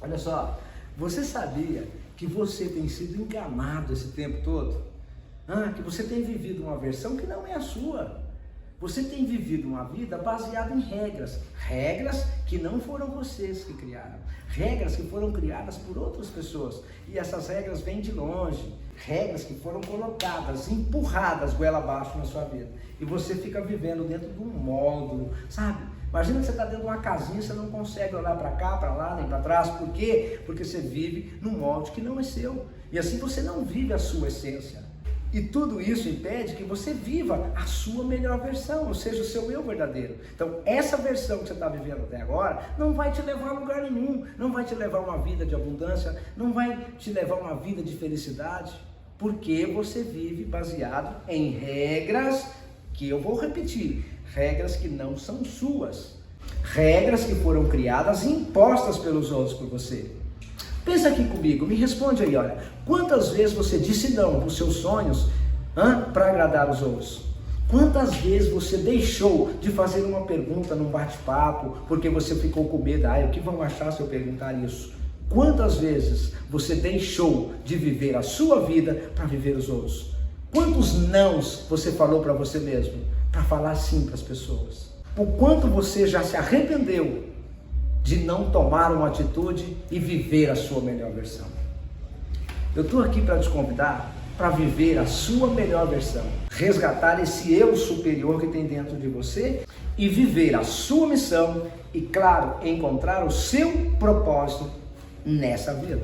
Olha só, você sabia que você tem sido enganado esse tempo todo? Que você tem vivido uma versão que não é a sua. Você tem vivido uma vida baseada em regras. Regras que não foram vocês que criaram. Regras que foram criadas por outras pessoas. E essas regras vêm de longe. Regras que foram colocadas, empurradas goela abaixo na sua vida. E você fica vivendo dentro de um módulo, sabe? Imagina que você está dentro de uma casinha, você não consegue olhar para cá, para lá, nem para trás. Por quê? Porque você vive num molde que não é seu. E assim você não vive a sua essência. E tudo isso impede que você viva a sua melhor versão, ou seja, o seu eu verdadeiro. Então, essa versão que você está vivendo até agora não vai te levar a lugar nenhum, não vai te levar a uma vida de abundância, não vai te levar a uma vida de felicidade, porque você vive baseado em regras que eu vou repetir, regras que não são suas, regras que foram criadas e impostas pelos outros por você. Pensa aqui comigo, me responde aí, olha, quantas vezes você disse não para os seus sonhos para agradar os outros? Quantas vezes você deixou de fazer uma pergunta num bate-papo porque você ficou com medo, o que vão achar se eu perguntar isso? Quantas vezes você deixou de viver a sua vida para viver os outros? Quantos nãos você falou para você mesmo para falar sim para as pessoas? O quanto você já se arrependeu de não tomar uma atitude e viver a sua melhor versão? Eu estou aqui para te convidar para viver a sua melhor versão, resgatar esse eu superior que tem dentro de você e viver a sua missão e, claro, encontrar o seu propósito nessa vida.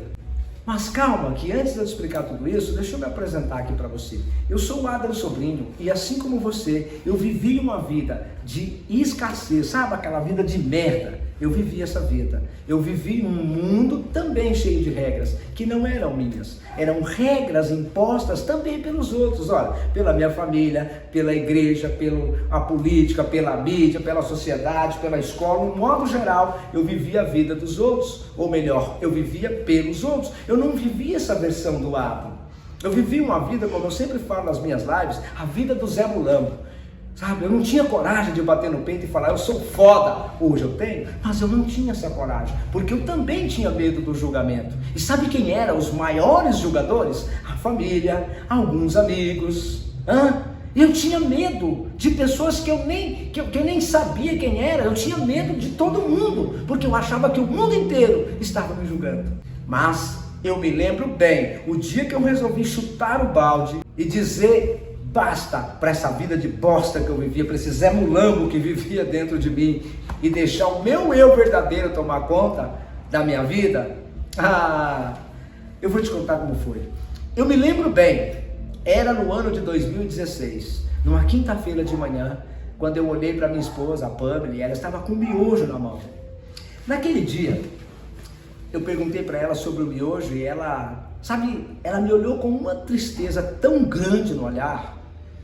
Mas calma, que antes de eu explicar tudo isso, deixa eu me apresentar aqui para você. Eu sou o Adler Sobrinho e assim como você, eu vivi uma vida de escassez, sabe aquela vida de merda? Eu vivi essa vida. Eu vivi num mundo também cheio de regras, que não eram minhas. Eram regras impostas também pelos outros, olha, pela minha família, pela igreja, pela política, pela mídia, pela sociedade, pela escola. No modo geral, eu vivia a vida dos outros. Ou melhor, eu vivia pelos outros. Eu não vivia essa versão do Adam. Eu vivi uma vida, como eu sempre falo nas minhas lives, a vida do Zé Mulambo. Sabe, eu não tinha coragem de bater no peito e falar, eu sou foda. Hoje eu tenho, mas eu não tinha essa coragem, porque eu também tinha medo do julgamento. E sabe quem eram os maiores julgadores? A família, alguns amigos. Eu tinha medo de pessoas que eu nem sabia quem era. Eu tinha medo de todo mundo, porque eu achava que o mundo inteiro estava me julgando. Mas eu me lembro bem, o dia que eu resolvi chutar o balde e dizer basta para essa vida de bosta que eu vivia, para esse Zé Mulambo que vivia dentro de mim e deixar o meu eu verdadeiro tomar conta da minha vida. Eu vou te contar como foi. Eu me lembro bem, era no ano de 2016, numa quinta-feira de manhã, quando eu olhei para minha esposa, a Pamela, e ela estava com um miojo na mão. Naquele dia, eu perguntei para ela sobre o miojo e ela, sabe, ela me olhou com uma tristeza tão grande no olhar,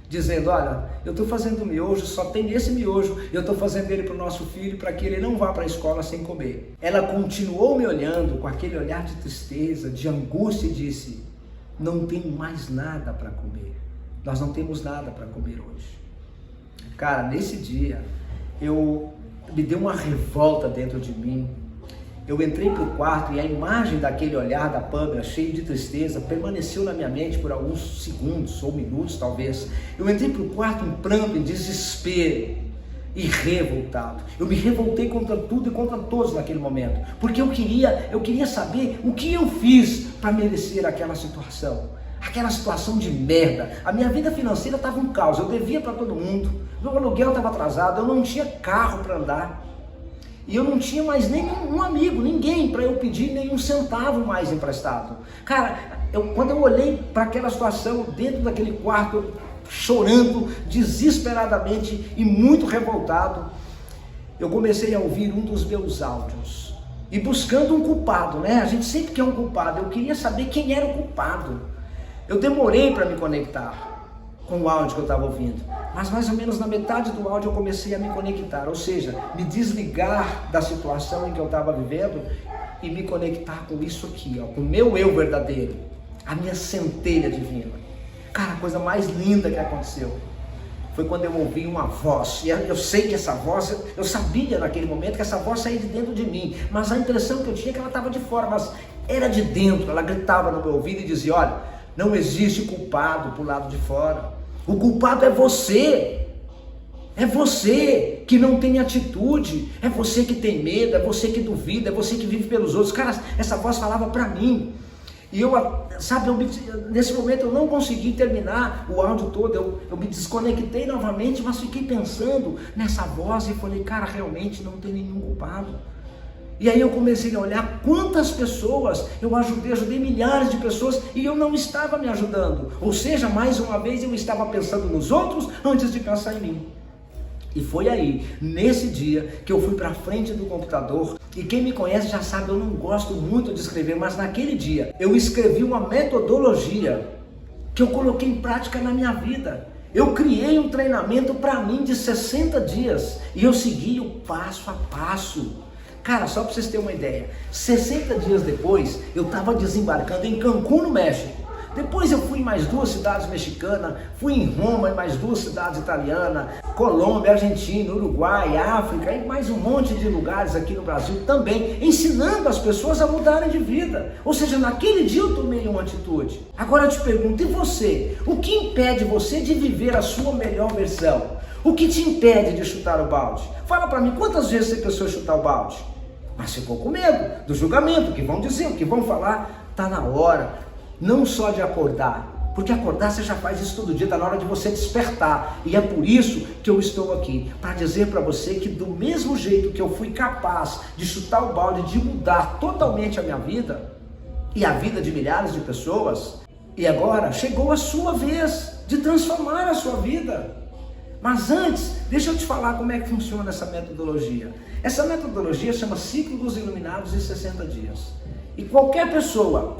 dizendo, olha, eu estou fazendo miojo, só tem esse miojo, eu estou fazendo ele para o nosso filho, para que ele não vá para a escola sem comer. Ela continuou me olhando com aquele olhar de tristeza, de angústia e disse, não tem mais nada para comer, nós não temos nada para comer hoje. Cara, nesse dia, me deu uma revolta dentro de mim. Eu entrei para o quarto e a imagem daquele olhar da Pamela, cheio de tristeza, permaneceu na minha mente por alguns segundos ou minutos talvez. Eu entrei para o quarto em pranto, em desespero e revoltado. Eu me revoltei contra tudo e contra todos naquele momento, porque eu queria saber o que eu fiz para merecer aquela situação de merda. A minha vida financeira estava um caos, eu devia para todo mundo, meu aluguel estava atrasado, eu não tinha carro para andar. E eu não tinha mais nenhum amigo, ninguém para eu pedir nenhum centavo mais emprestado. Cara, quando eu olhei para aquela situação dentro daquele quarto, chorando desesperadamente e muito revoltado, eu comecei a ouvir um dos meus áudios e buscando um culpado, né? A gente sempre quer um culpado. Eu queria saber quem era o culpado. Eu demorei para me conectar com o áudio que eu estava ouvindo, mas mais ou menos na metade do áudio eu comecei a me conectar, ou seja, me desligar da situação em que eu estava vivendo e me conectar com isso aqui, com o meu eu verdadeiro, a minha centelha divina. Cara, a coisa mais linda que aconteceu foi quando eu ouvi uma voz, e eu sei que essa voz, eu sabia naquele momento que essa voz saía de dentro de mim, mas a impressão que eu tinha é que ela estava de fora, mas era de dentro. Ela gritava no meu ouvido e dizia: olha, não existe culpado pro lado de fora, o culpado é você. É você que não tem atitude, é você que tem medo, é você que duvida, é você que vive pelos outros. Cara, essa voz falava para mim. E eu, sabe, nesse momento eu não consegui terminar o áudio todo, eu me desconectei novamente, mas fiquei pensando nessa voz e falei: cara, realmente não tem nenhum culpado. E aí eu comecei a olhar quantas pessoas eu ajudei milhares de pessoas e eu não estava me ajudando. Ou seja, mais uma vez eu estava pensando nos outros antes de pensar em mim. E foi aí, nesse dia, que eu fui para frente do computador, e quem me conhece já sabe, eu não gosto muito de escrever, mas naquele dia eu escrevi uma metodologia que eu coloquei em prática na minha vida. Eu criei um treinamento para mim de 60 dias, e eu segui o passo a passo. Cara, só para vocês terem uma ideia, 60 dias depois, eu estava desembarcando em Cancún, no México. Depois eu fui em mais 2 cidades mexicanas, fui em Roma, em mais 2 cidades italianas, Colômbia, Argentina, Uruguai, África e mais um monte de lugares aqui no Brasil também, ensinando as pessoas a mudarem de vida. Ou seja, naquele dia eu tomei uma atitude. Agora eu te pergunto, e você? O que impede você de viver a sua melhor versão? O que te impede de chutar o balde? Fala para mim, quantas vezes você pensou em chutar o balde? Mas ficou com medo do julgamento, o que vão dizer, o que vão falar. Tá na hora. Não só de acordar, porque acordar você já faz isso todo dia, está na hora de você despertar. E é por isso que eu estou aqui, para dizer para você que do mesmo jeito que eu fui capaz de chutar o balde, de mudar totalmente a minha vida, e a vida de milhares de pessoas, e agora chegou a sua vez de transformar a sua vida. Mas antes, deixa eu te falar como é que funciona essa metodologia. Essa metodologia chama Ciclo dos Iluminados em 60 dias. E qualquer pessoa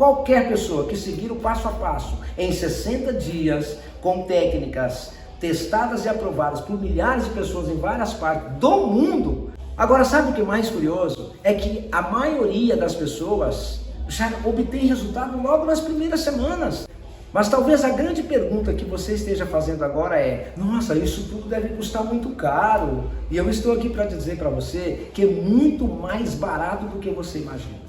que seguir o passo a passo em 60 dias, com técnicas testadas e aprovadas por milhares de pessoas em várias partes do mundo. Agora, sabe o que é mais curioso? É que a maioria das pessoas já obtém resultado logo nas primeiras semanas. Mas talvez a grande pergunta que você esteja fazendo agora é: nossa, isso tudo deve custar muito caro. E eu estou aqui para dizer para você que é muito mais barato do que você imagina.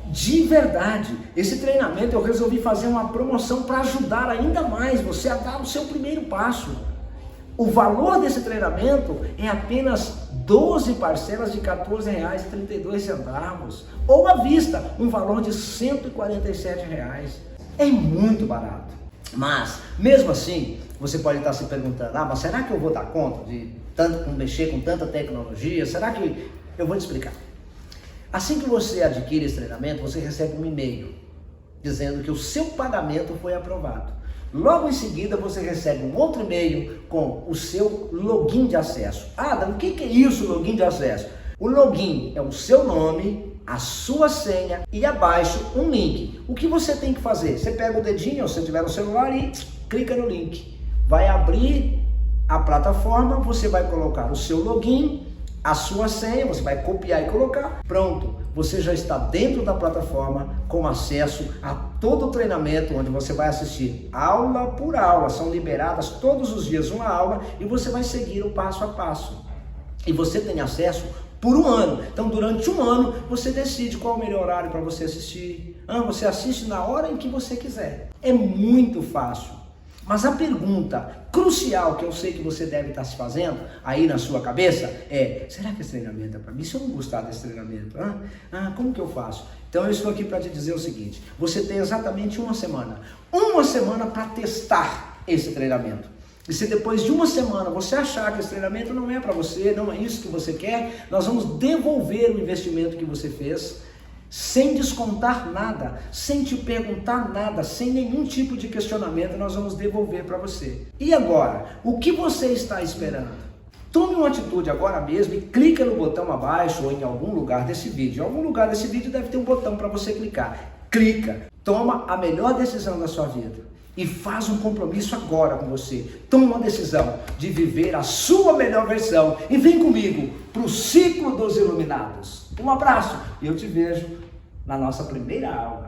De verdade, esse treinamento eu resolvi fazer uma promoção para ajudar ainda mais você a dar o seu primeiro passo. O valor desse treinamento é apenas 12 parcelas de R$ 14,32, ou à vista, um valor de R$ 147. É muito barato. Mas, mesmo assim, você pode estar se perguntando: mas será que eu vou dar conta de mexer com tanta tecnologia? Será que... Eu vou te explicar. Assim que você adquire esse treinamento, você recebe um e-mail dizendo que o seu pagamento foi aprovado. Logo em seguida, você recebe um outro e-mail com o seu login de acesso. Adam, o que é isso, login de acesso? O login é o seu nome, a sua senha e abaixo um link. O que você tem que fazer? Você pega o dedinho, se você tiver no celular, e clica no link. Vai abrir a plataforma, você vai colocar o seu login, a sua senha, você vai copiar e colocar, pronto, você já está dentro da plataforma com acesso a todo o treinamento, onde você vai assistir aula por aula, são liberadas todos os dias uma aula e você vai seguir o passo a passo. E você tem acesso por um ano, então durante um ano você decide qual é o melhor horário para você assistir, você assiste na hora em que você quiser, é muito fácil. Mas a pergunta crucial que eu sei que você deve estar se fazendo aí na sua cabeça é: será que esse treinamento é para mim? Se eu não gostar desse treinamento, como que eu faço? Então eu estou aqui para te dizer o seguinte: você tem exatamente uma semana para testar esse treinamento. E se depois de uma semana você achar que esse treinamento não é para você, não é isso que você quer, nós vamos devolver o investimento que você fez, sem descontar nada, sem te perguntar nada, sem nenhum tipo de questionamento, nós vamos devolver para você. E agora, o que você está esperando? Tome uma atitude agora mesmo e clica no botão abaixo ou em algum lugar desse vídeo. Em algum lugar desse vídeo deve ter um botão para você clicar. Clica, toma a melhor decisão da sua vida e faz um compromisso agora com você. Toma uma decisão de viver a sua melhor versão e vem comigo para o Ciclo dos Iluminados. Um abraço e eu te vejo na nossa primeira aula.